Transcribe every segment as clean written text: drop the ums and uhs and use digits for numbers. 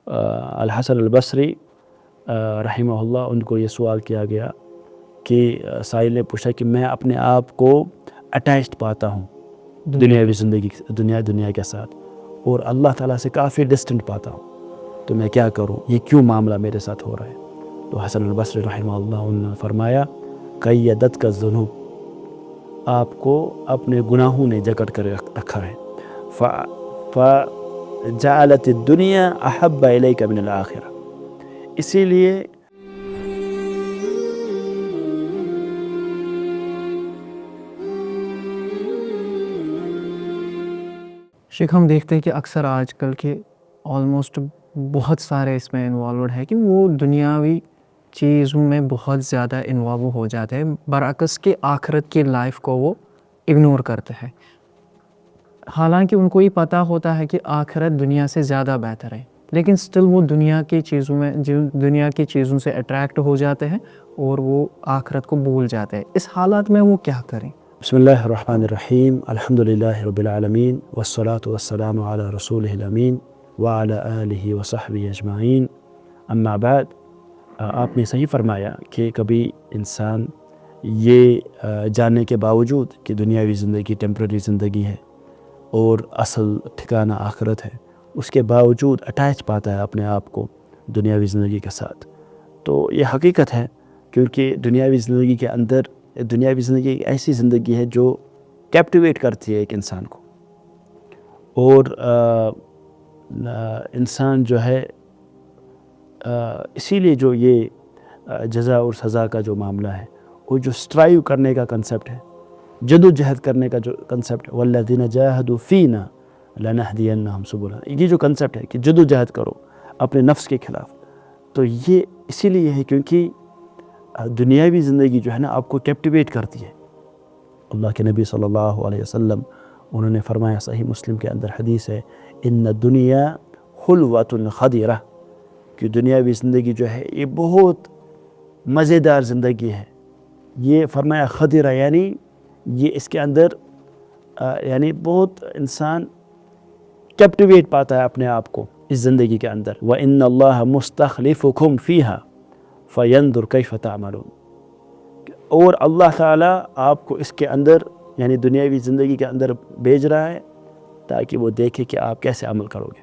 الحسن البصری رحمہ اللہ، ان کو یہ سوال کیا گیا کہ سائل نے پوچھا کہ میں اپنے آپ کو اٹیچڈ پاتا ہوں دنیاوی زندگی دنیا کے ساتھ، اور اللہ تعالیٰ سے کافی ڈسٹنٹ پاتا ہوں، تو میں کیا کروں، یہ کیوں معاملہ میرے ساتھ ہو رہا ہے؟ تو حسن البصری رحمہ اللہ انہوں نے فرمایا قیدت کا ذنوب، آپ کو اپنے گناہوں نے جکڑ کر رکھا ہے، فجعلت الدنیا احب الیک من الآخرہ، اسی لیے شیخ ہم دیکھتے ہیں کہ اکثر آج کل کے آلموسٹ بہت سارے اس میں انوالوڈ ہے کہ وہ دنیاوی چیزوں میں بہت زیادہ انوالو ہو جاتے ہیں، برعکس کہ آخرت کی لائف کو وہ اگنور کرتے ہیں، حالانکہ ان کو یہ پتہ ہوتا ہے کہ آخرت دنیا سے زیادہ بہتر ہے، لیکن سٹل وہ دنیا کی چیزوں سے اٹریکٹ ہو جاتے ہیں اور وہ آخرت کو بھول جاتے ہیں۔ اس حالات میں وہ کیا کریں؟ بسم اللہ الرحمن الرحیم، الحمدللہ رب العالمین والصلاة والسلام علی رسولہ الامین وعلی آلہ وصحبہ اجمعین، اما بعد۔ آپ نے صحیح فرمایا کہ کبھی انسان یہ جاننے کے باوجود کہ دنیاوی زندگی ٹیمپرری زندگی ہے اور اصل ٹھکانہ آخرت ہے، اس کے باوجود اٹیچ پاتا ہے اپنے آپ کو دنیاوی زندگی کے ساتھ۔ تو یہ حقیقت ہے، کیونکہ دنیاوی زندگی کے اندر دنیاوی زندگی ایک ایسی زندگی ہے جو کیپٹیویٹ کرتی ہے ایک انسان کو، اور انسان جو ہے اسی لیے جو یہ جزا اور سزا کا جو معاملہ ہے، وہ جو سٹرائیو کرنے کا کنسیپٹ ہے، جد و جہد کرنے کا جو کنسیپٹ ہے، والذین جاہدوا فینا لنہدینہم سبلنا، یہ جو کنسیپٹ ہے کہ جد و جہد کرو اپنے نفس کے خلاف، تو یہ اسی لیے ہے کیونکہ دنیاوی زندگی جو ہے نا آپ کو کیپٹیویٹ کرتی ہے۔ اللہ کے نبی صلی اللہ علیہ وسلم انہوں نے فرمایا، صحیح مسلم کے اندر حدیث ہے، ان الدنیا حلوۃ خضرہ، کہ دنیاوی زندگی جو ہے یہ بہت مزیدار زندگی ہے۔ یہ فرمایا خضرہ، یعنی یہ اس کے اندر یعنی بہت انسان کیپٹیویٹ پاتا ہے اپنے آپ کو اس زندگی کے اندر۔ وَإِنَّ اللَّهَ مُسْتَخْلِفُكُمْ فِيهَا فَيَنْظُرْ كَيْفَ تَعْمَلُونَ، اور اللہ تعالیٰ آپ کو اس کے اندر یعنی دنیاوی زندگی کے اندر بھیج رہا ہے تاکہ وہ دیکھے کہ آپ کیسے عمل کرو گے۔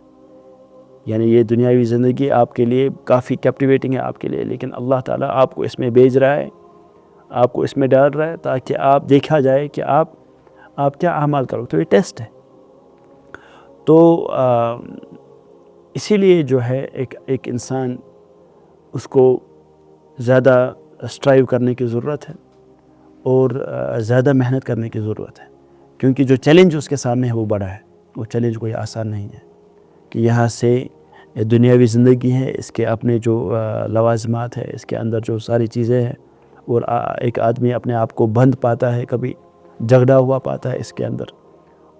یعنی یہ دنیاوی زندگی آپ کے لیے کافی کیپٹیویٹنگ ہے آپ کے لیے، لیکن اللہ تعالیٰ آپ کو اس میں بھیج رہا ہے، آپ کو اس میں ڈال رہا ہے تاکہ آپ دیکھا جائے کہ آپ کیا اعمال کرو۔ تو یہ ٹیسٹ ہے۔ تو اسی لیے جو ہے ایک انسان اس کو زیادہ سٹرائیو کرنے کی ضرورت ہے اور زیادہ محنت کرنے کی ضرورت ہے، کیونکہ جو چیلنج اس کے سامنے ہے وہ بڑا ہے، وہ چیلنج کوئی آسان نہیں ہے کہ یہاں سے دنیاوی زندگی ہے، اس کے اپنے جو لوازمات ہے، اس کے اندر جو ساری چیزیں ہیں، اور ایک آدمی اپنے آپ کو بند پاتا ہے، کبھی جھگڑا ہوا پاتا ہے اس کے اندر،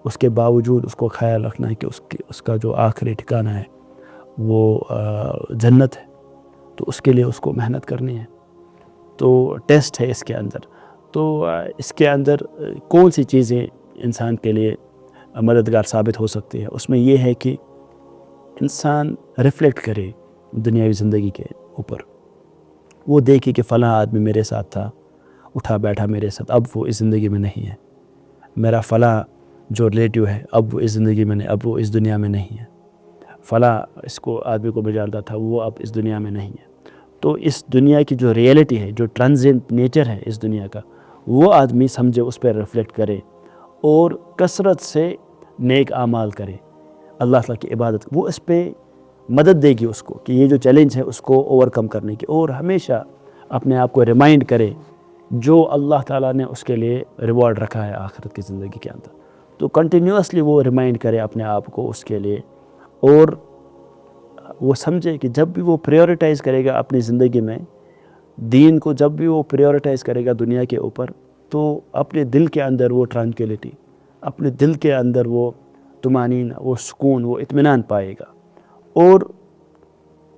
اس کے باوجود اس کو خیال رکھنا ہے کہ اس کا جو آخری ٹھکانہ ہے وہ جنت ہے، تو اس کے لیے اس کو محنت کرنی ہے۔ تو ٹیسٹ ہے اس کے اندر۔ تو اس کے اندر کون سی چیزیں انسان کے لیے مددگار ثابت ہو سکتی ہے، اس میں یہ ہے کہ انسان ریفلیکٹ کرے دنیاوی زندگی کے اوپر، وہ دیکھے کہ فلاں آدمی میرے ساتھ تھا، اٹھا بیٹھا میرے ساتھ، اب وہ اس زندگی میں نہیں ہے۔ میرا فلاں جو ریلیٹیو ہے اب وہ اس زندگی میں نہیں، اب وہ اس دنیا میں نہیں ہے۔ فلاں اس کو آدمی کو میں جانتا تھا، وہ اب اس دنیا میں نہیں ہے۔ تو اس دنیا کی جو ریئلٹی ہے، جو ٹرانزینٹ نیچر ہے اس دنیا کا، وہ آدمی سمجھے، اس پہ ریفلیکٹ کرے اور کثرت سے نیک اعمال کرے، اللہ تعالیٰ کی عبادت، وہ اس پہ مدد دے گی اس کو کہ یہ جو چیلنج ہے اس کو اوور کم کرنے کی، اور ہمیشہ اپنے آپ کو ریمائنڈ کرے جو اللہ تعالیٰ نے اس کے لیے ریوارڈ رکھا ہے آخرت کی زندگی کے اندر۔ تو کنٹینیوسلی وہ ریمائنڈ کرے اپنے آپ کو اس کے لیے، اور وہ سمجھے کہ جب بھی وہ پریورٹائز کرے گا اپنی زندگی میں دین کو، جب بھی وہ پریورٹائز کرے گا دنیا کے اوپر، تو اپنے دل کے اندر وہ ٹرانکولیٹی، اپنے دل کے اندر وہ طمانینہ، وہ سکون، وہ اطمینان پائے گا، اور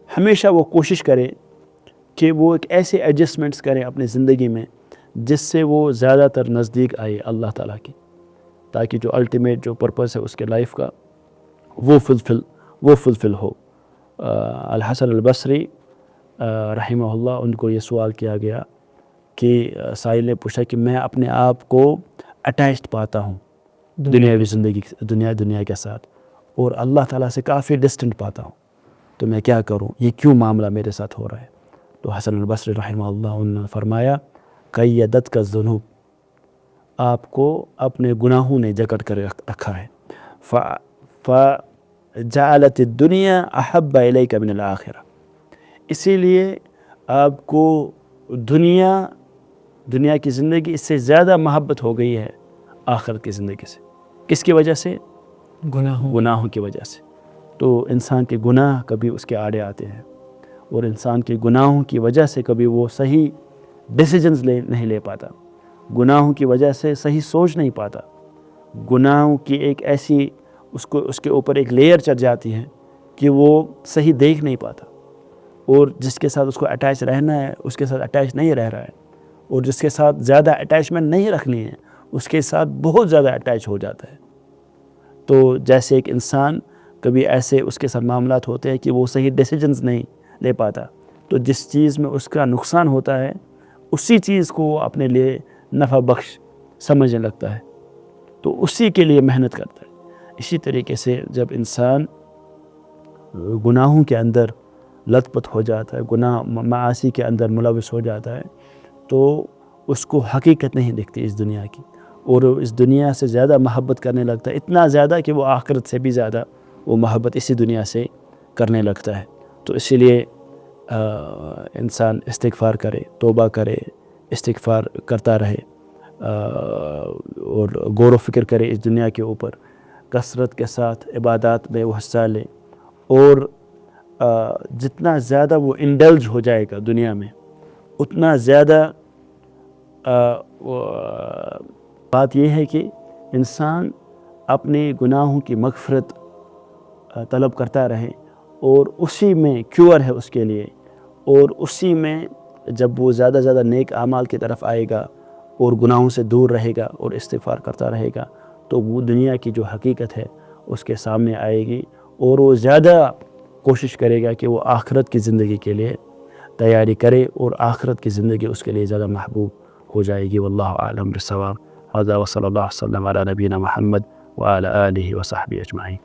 ہمیشہ وہ کوشش کرے کہ وہ ایک ایسے ایڈجسٹمنٹس کریں اپنی زندگی میں جس سے وہ زیادہ تر نزدیک آئے اللہ تعالیٰ کی، تاکہ جو الٹیمیٹ جو پرپس ہے اس کے لائف کا وہ فلفل ہو۔ الحسن البصری رحمہ اللہ، ان کو یہ سوال کیا گیا کہ سائل نے پوچھا کہ میں اپنے آپ کو اٹیچڈ پاتا ہوں دنیاوی زندگی دنیا کے ساتھ، اور اللہ تعالیٰ سے کافی ڈسٹنٹ پاتا ہوں، تو میں کیا کروں، یہ کیوں معاملہ میرے ساتھ ہو رہا ہے؟ تو حسن البصری رحمہ اللہ انہوں نے فرمایا قیدت کا ذنوب، آپ کو اپنے گناہوں نے جکڑ کر رکھا ہے، فجعلت الدنیا احب الیک من الآخرہ، اسی لیے آپ کو دنیا کی زندگی اس سے زیادہ محبت ہو گئی ہے آخرت کی زندگی سے۔ کس کی وجہ سے؟ گناہوں کی وجہ سے۔ تو انسان کے گناہ کبھی اس کے آڑے آتے ہیں، اور انسان کے گناہوں کی وجہ سے کبھی وہ صحیح ڈیسیجنز نہیں لے پاتا، گناہوں کی وجہ سے صحیح سوچ نہیں پاتا، گناہوں کی ایک ایسی اس کے اوپر ایک لیئر چڑھ جاتی ہے کہ وہ صحیح دیکھ نہیں پاتا، اور جس کے ساتھ اس کو اٹیچ رہنا ہے اس کے ساتھ اٹیچ نہیں رہ رہا ہے، اور جس کے ساتھ زیادہ اٹیچمنٹ نہیں رکھنی ہے اس کے ساتھ بہت زیادہ اٹیچ ہو جاتا ہے۔ تو جیسے ایک انسان کبھی ایسے اس کے ساتھ معاملات ہوتے ہیں کہ وہ صحیح ڈیسیجنز نہیں لے پاتا، تو جس چیز میں اس کا نقصان ہوتا ہے اسی چیز کو وہ اپنے لیے نفع بخش سمجھنے لگتا ہے، تو اسی کے لیے محنت کرتا ہے۔ اسی طریقے سے جب انسان گناہوں کے اندر لت پت ہو جاتا ہے، گناہ معاصی کے اندر ملوث ہو جاتا ہے، تو اس کو حقیقت نہیں دکھتی اس دنیا کی، اور اس دنیا سے زیادہ محبت کرنے لگتا ہے، اتنا زیادہ کہ وہ آخرت سے بھی زیادہ وہ محبت اسی دنیا سے کرنے لگتا ہے۔ تو اسی لیے انسان استغفار کرے، توبہ کرے، استغفار کرتا رہے، اور غور و فکر کرے اس دنیا کے اوپر، کثرت کے ساتھ عبادات میں وہ حصہ لے، اور جتنا زیادہ وہ انڈلج ہو جائے گا دنیا میں اتنا زیادہ بات یہ ہے کہ انسان اپنے گناہوں کی مغفرت طلب کرتا رہے، اور اسی میں کیور ہے اس کے لیے، اور اسی میں جب وہ زیادہ زیادہ نیک اعمال کی طرف آئے گا اور گناہوں سے دور رہے گا اور استغفار کرتا رہے گا، تو وہ دنیا کی جو حقیقت ہے اس کے سامنے آئے گی، اور وہ زیادہ کوشش کرے گا کہ وہ آخرت کی زندگی کے لیے تیاری کرے، اور آخرت کی زندگی اس کے لیے زیادہ محبوب ہو جائے گی۔ واللہ اعلم بالصواب۔ هذا وصلی اللہ وسلم علی نبینا محمد وعلی آلہ وصحبہ اجمعین۔